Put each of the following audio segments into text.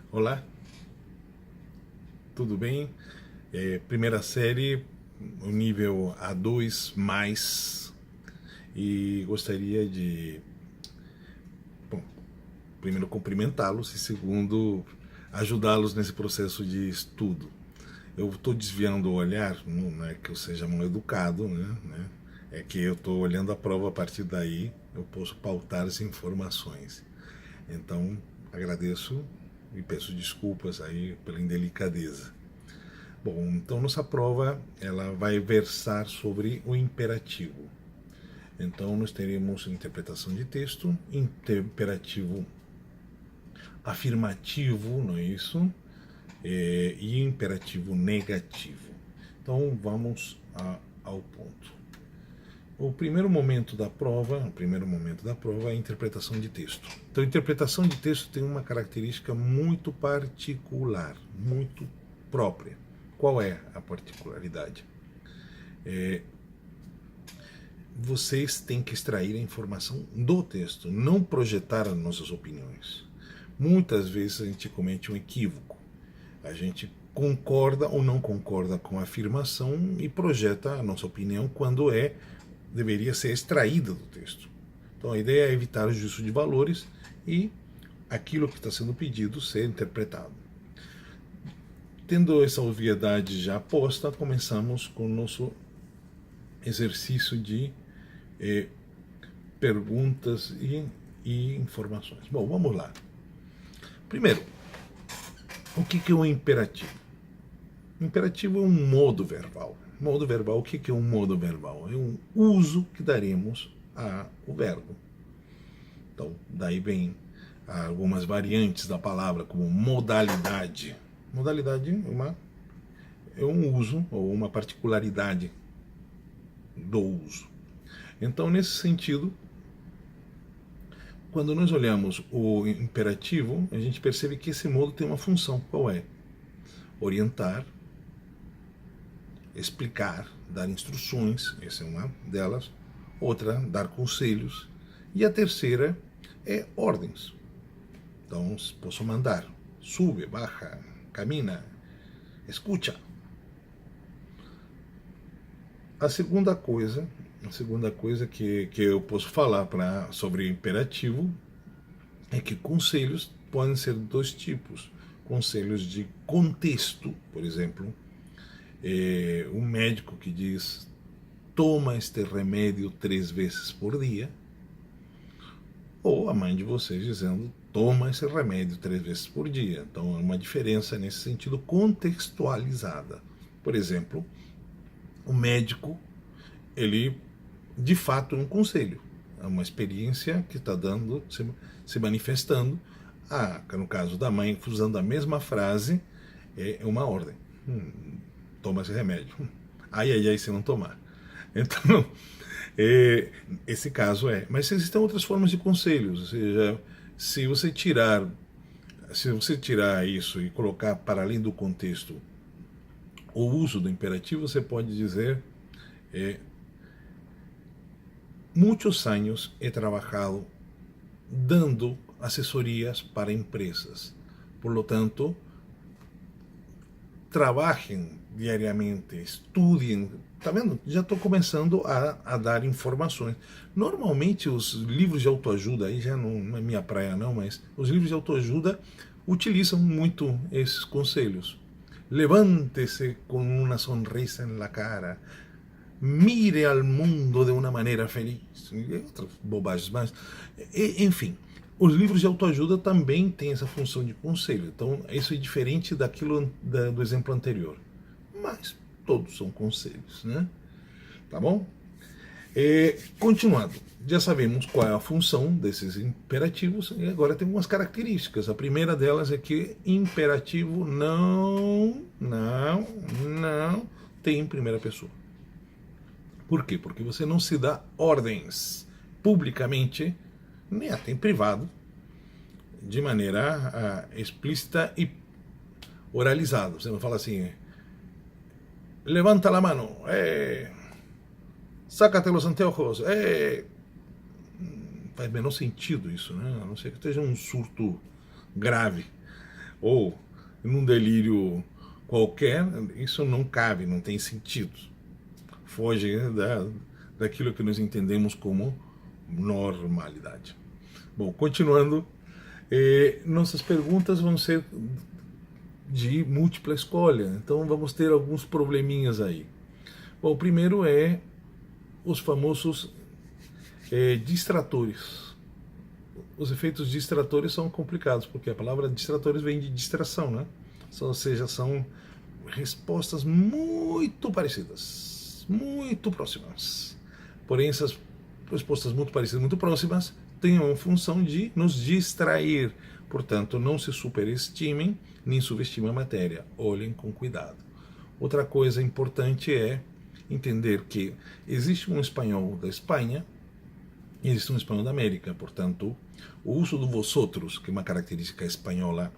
Olá, tudo bem? Primeira série, o nível A2 mais, e gostaria de, bom, primeiro cumprimentá-los e segundo ajudá-los nesse processo de estudo. Eu estou desviando o olhar, não é que eu seja mal educado, né? É que eu estou olhando a prova, a partir daí eu posso pautar as informações. Então, agradeço e peço desculpas aí pela indelicadeza. Bom, então nossa prova ela vai versar sobre o imperativo. Então nós teremos interpretação de texto, imperativo afirmativo, não é isso? E imperativo negativo. Então vamos ao ponto. O primeiro momento da prova é a interpretação de texto. Então, a interpretação de texto tem uma característica muito particular, muito própria. Qual é a particularidade? Vocês têm que extrair a informação do texto, não projetar as nossas opiniões. Muitas vezes a gente comete um equívoco. A gente concorda ou não concorda com a afirmação e projeta a nossa opinião quando deveria ser extraída do texto. Então a ideia é evitar o juízo de valores e aquilo que está sendo pedido ser interpretado. Tendo essa obviedade já posta, começamos com o nosso exercício de perguntas e informações. Bom, vamos lá. Primeiro, o que é um imperativo? O imperativo é um modo verbal. Modo verbal, o que é um modo verbal? É um uso que daremos ao verbo. Então, daí vem algumas variantes da palavra, como modalidade. Modalidade é um uso ou uma particularidade do uso. Então, nesse sentido, quando nós olhamos o imperativo, a gente percebe que esse modo tem uma função. Qual é? Orientar, explicar, dar instruções, essa é uma delas. Outra, dar conselhos. E a terceira é ordens. Então, posso mandar, sube, baixa, camina, escucha. A segunda coisa que eu posso falar sobre imperativo é que conselhos podem ser de dois tipos. Conselhos de contexto, por exemplo, um médico que diz: toma este remédio 3 vezes por dia, ou a mãe de vocês dizendo: toma esse remédio 3 vezes por dia. Então é uma diferença nesse sentido contextualizada. Por exemplo, o médico, ele de fato é um conselho, é uma experiência que está dando, se manifestando. No caso da mãe, usando a mesma frase, é uma ordem. Toma esse remédio. Ai, ai, ai, se não tomar. Então, esse caso é. Mas existem outras formas de conselhos. Ou seja, se você tirar isso e colocar para além do contexto o uso do imperativo, você pode dizer: muitos anos he trabajado dando assessorias para empresas. Por lo tanto, trabalhem diariamente, estudiem. Tá vendo? Já estou começando a dar informações. Normalmente os livros de autoajuda, aí já não é minha praia não, mas os livros de autoajuda utilizam muito esses conselhos. Levante-se com uma sonrisa na cara, mire ao mundo de uma maneira feliz, e outras bobagens mais. Enfim, os livros de autoajuda também têm essa função de conselho. Então, isso é diferente daquilo do exemplo anterior. Mas todos são conselhos, né? Tá bom? Continuando, já sabemos qual é a função desses imperativos e agora tem algumas características. A primeira delas é que imperativo não tem primeira pessoa. Por quê? Porque você não se dá ordens publicamente, nem até em privado, de maneira explícita e oralizada. Você não fala assim: levanta a mano, sácate los anteojos, faz menor sentido isso, né? A não ser que esteja um surto grave. ou num delírio qualquer, isso não cabe, não tem sentido. Foge daquilo que nós entendemos como normalidade. Bom, continuando, nossas perguntas vão ser de múltipla escolha, então vamos ter alguns probleminhas aí. Bom, o primeiro é os famosos distratores. Os efeitos distratores são complicados, porque a palavra distratores vem de distração, né? Ou seja, são respostas muito parecidas, muito próximas. Porém, essas respostas muito parecidas, muito próximas, têm uma função de nos distrair. Portanto, não se superestimem nem subestimem a matéria. Olhem com cuidado. Outra coisa importante é entender que existe um espanhol da Espanha e existe um espanhol da América. Portanto, o uso do vosotros, que é uma característica espanhola,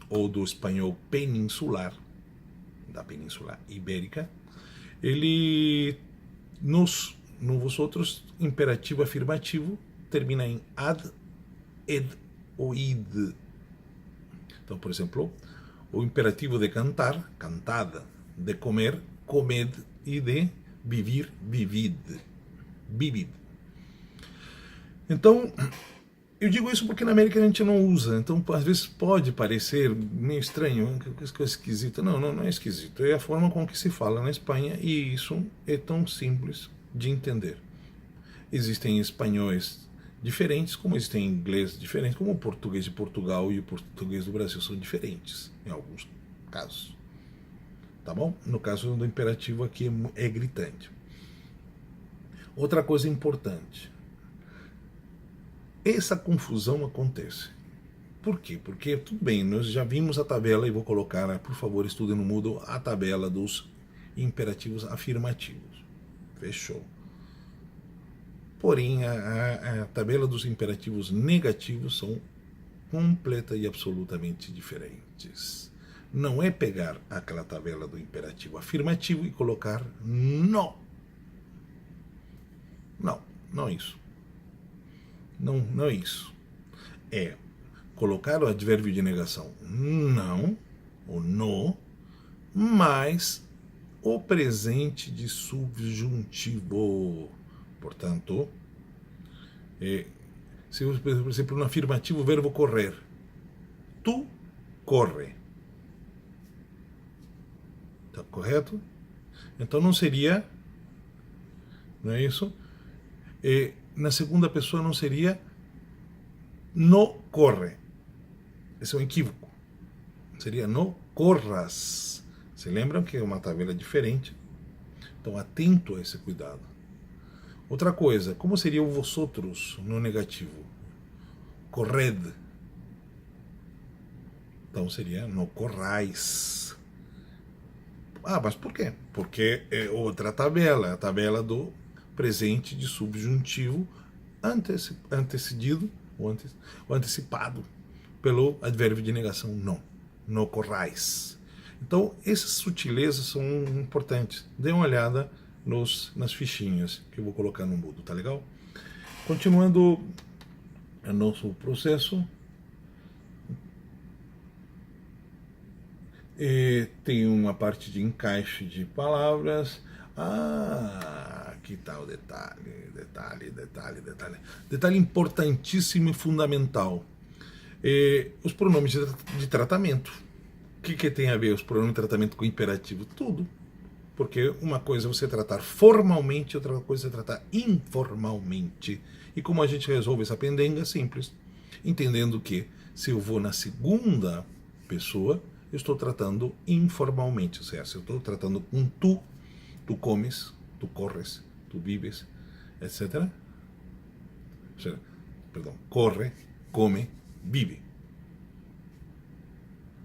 ou do espanhol peninsular, da Península Ibérica, ele no vosotros, imperativo afirmativo, termina em ad, ed ou id. Então, por exemplo, o imperativo de cantar, cantada, de comer, comed, e de vivir, vivid. Vivid. Então, eu digo isso porque na América a gente não usa, então às vezes pode parecer meio estranho, que coisa esquisita. Não, não é esquisito, é a forma com que se fala na Espanha e isso é tão simples de entender. Existem espanhóis diferentes, como existem inglês diferentes, como o português de Portugal e o português do Brasil são diferentes, em alguns casos. Tá bom? No caso do imperativo aqui é gritante. Outra coisa importante. Essa confusão acontece. Por quê? Porque, tudo bem, nós já vimos a tabela, e vou colocar, por favor, estudem no Moodle, a tabela dos imperativos afirmativos. Fechou. Porém, a tabela dos imperativos negativos são completa e absolutamente diferentes. Não é pegar aquela tabela do imperativo afirmativo e colocar no. Não, não é isso. Não é isso. É colocar o advérbio de negação não, ou no, mais o presente de subjuntivo. Portanto, se, por exemplo, no afirmativo, o verbo correr. Tu corre. Está correto? Então não seria, não é isso? Na segunda pessoa não seria no corre. Esse é um equívoco. Seria no corras. Se lembram que é uma tabela diferente? Então, atento a esse cuidado. Outra coisa, como seria o vosotros no negativo? Corred. Então seria no corrais. Ah, mas por quê? Porque é outra tabela, a tabela do presente de subjuntivo antecedido ou antecipado pelo advérbio de negação não. No corrais. Então, essas sutilezas são importantes. Dê uma olhada nas fichinhas que eu vou colocar no Moodle, tá legal? Continuando o nosso processo, tem uma parte de encaixe de palavras. Aqui está o detalhe. Detalhe importantíssimo e fundamental. Os pronomes de tratamento. O que tem a ver os pronomes de tratamento com imperativo? Tudo. Porque uma coisa é você tratar formalmente, outra coisa é tratar informalmente. E como a gente resolve essa pendenga? Simples. Entendendo que se eu vou na segunda pessoa, eu estou tratando informalmente. Ou seja, eu estou tratando com tu, tu comes, tu corres, tu vives, etc. Ou seja, perdão, corre, come, vive.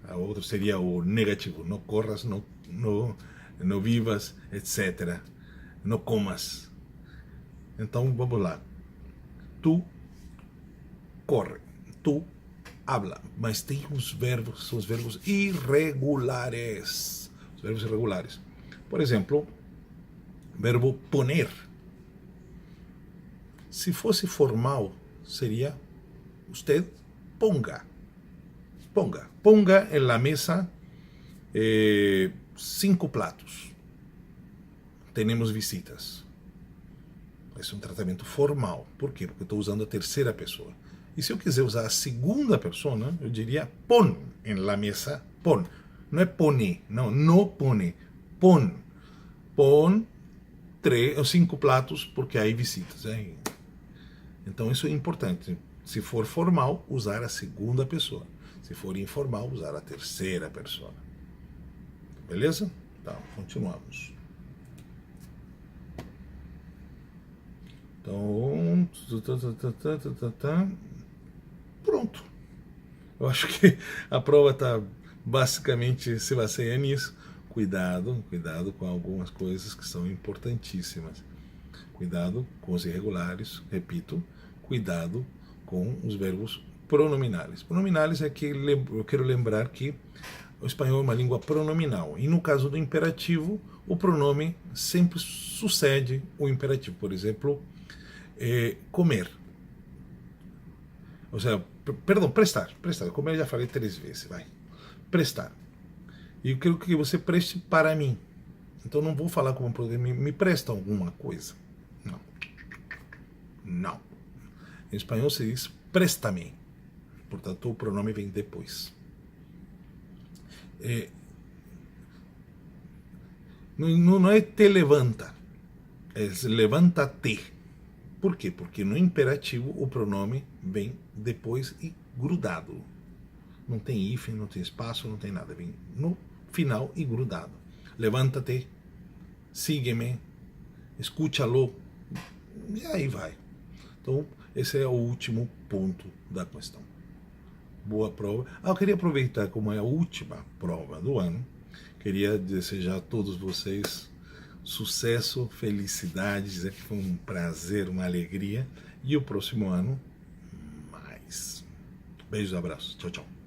A outra seria o negativo, não corras, não vivas, etc. Não comas. Então vamos lá. Tu corre, tu habla, mas tem os verbos, são os verbos irregulares. Os verbos irregulares. Por exemplo, verbo poner. Se fosse formal, seria usted ponga. Ponga en la mesa 5 platos. Temos visitas. Esse é um tratamento formal. Por quê? Porque eu estou usando a terceira pessoa. E se eu quiser usar a segunda pessoa, eu diria pon en la mesa, pon. Não é pone, não, no pone, pon. Pon 5 pratos, porque há visitas. Então isso é importante. Se for formal, usar a segunda pessoa. Se for informal, usar a terceira pessoa. Beleza? Então, continuamos. Então, pronto. Eu acho que a prova está basicamente se baseia nisso. Cuidado com algumas coisas que são importantíssimas. Cuidado com os irregulares, repito, cuidado com os verbos pronominais. Pronominais é que eu quero lembrar que o espanhol é uma língua pronominal. E no caso do imperativo, o pronome sempre sucede o imperativo. Por exemplo, comer. Ou seja, perdão, prestar. Comer eu já falei 3 vezes, vai. Prestar. E eu quero que você preste para mim. Então não vou falar como pronome, me presta alguma coisa. Não. Em espanhol se diz préstame. Portanto, o pronome vem depois. Não é te levanta, é levanta-te. Por quê? Porque no imperativo o pronome vem depois e grudado. Não tem hífen, não tem espaço, não tem nada. Vem no final e grudado. Levanta-te, sígueme, escúchalo, e aí vai. Então, esse é o último ponto da questão. Boa prova. Eu queria aproveitar, como é a última prova do ano, queria desejar a todos vocês sucesso, felicidade, dizer que foi um prazer, uma alegria, e o próximo ano, mais. Beijos, abraços. Tchau, tchau.